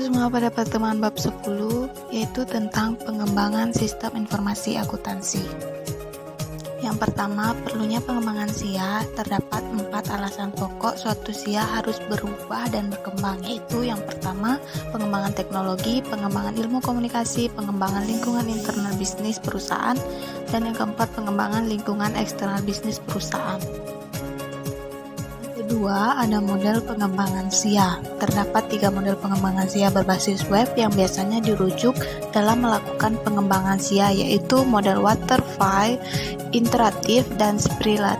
semua pada pertemuan bab 10, yaitu tentang pengembangan sistem informasi akuntansi. Yang pertama, perlunya pengembangan SIA. Terdapat 4 alasan pokok suatu SIA harus berubah dan berkembang, yaitu yang pertama, pengembangan teknologi, pengembangan ilmu komunikasi, pengembangan lingkungan internal bisnis perusahaan, dan yang keempat, pengembangan lingkungan eksternal bisnis perusahaan. Kedua, ada model pengembangan SIA. Terdapat 3 model pengembangan SIA berbasis web yang biasanya dirujuk dalam melakukan pengembangan SIA, yaitu model waterfall, iteratif, dan spiral.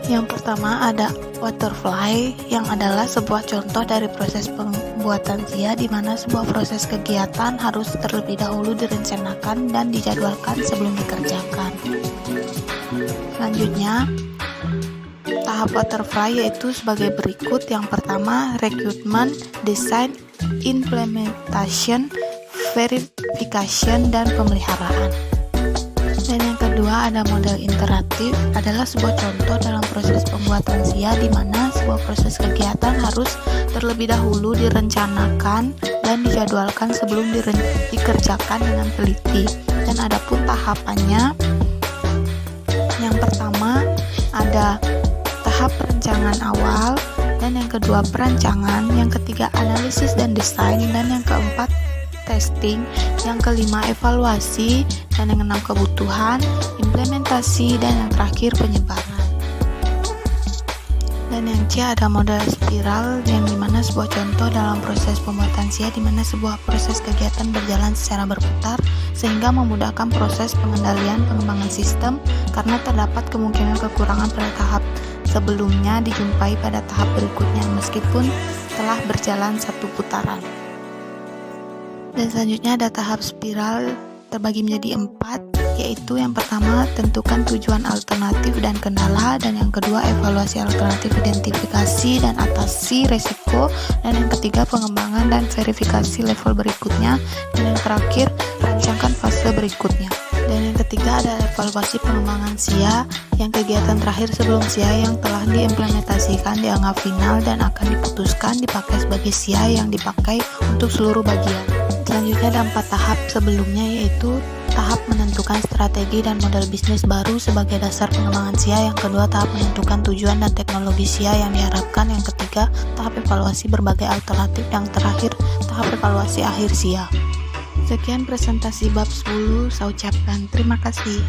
Yang pertama ada waterfall, yang adalah sebuah contoh dari proses pembuatan SIA di mana sebuah proses kegiatan harus terlebih dahulu direncanakan dan dijadwalkan sebelum dikerjakan. Selanjutnya, tahap waterfall yaitu sebagai berikut. Yang pertama, recruitment, design, implementation, verification, dan pemeliharaan. Dan yang kedua ada model interaktif, adalah sebuah contoh dalam proses pembuatan SIA di mana sebuah proses kegiatan harus terlebih dahulu direncanakan dan dijadwalkan sebelum dikerjakan dengan teliti. Dan ada pun tahapannya. Yang pertama ada tahap perencanaan awal, dan yang kedua perancangan, yang ketiga analisis dan desain, dan yang keempat testing, yang kelima evaluasi, dan yang keenam kebutuhan, implementasi, dan yang terakhir penyebaran. Dan yang C ada model spiral, yang dimana sebuah contoh dalam proses pembuatan SIA di mana sebuah proses kegiatan berjalan secara berputar sehingga memudahkan proses pengendalian pengembangan sistem karena terdapat kemungkinan kekurangan pada tahap sebelumnya dijumpai pada tahap berikutnya meskipun telah berjalan satu putaran. Dan selanjutnya ada tahap spiral terbagi menjadi 4, yaitu yang pertama tentukan tujuan alternatif dan kendala, dan yang kedua evaluasi alternatif, identifikasi dan atasi resiko, dan yang ketiga pengembangan dan verifikasi level berikutnya, dan yang terakhir rancangkan fase berikutnya. Dan yang ketiga ada evaluasi pengembangan SIA, yang kegiatan terakhir sebelum SIA yang telah diimplementasikan dianggap final dan akan diputuskan dipakai sebagai SIA yang dipakai untuk seluruh bagian. Selanjutnya ada 4 tahap sebelumnya, yaitu tahap menentukan strategi dan model bisnis baru sebagai dasar pengembangan SIA, yang kedua tahap menentukan tujuan dan teknologi SIA yang diharapkan, yang ketiga tahap evaluasi berbagai alternatif, yang terakhir tahap evaluasi akhir SIA. Sekian presentasi bab 10, saya ucapkan terima kasih.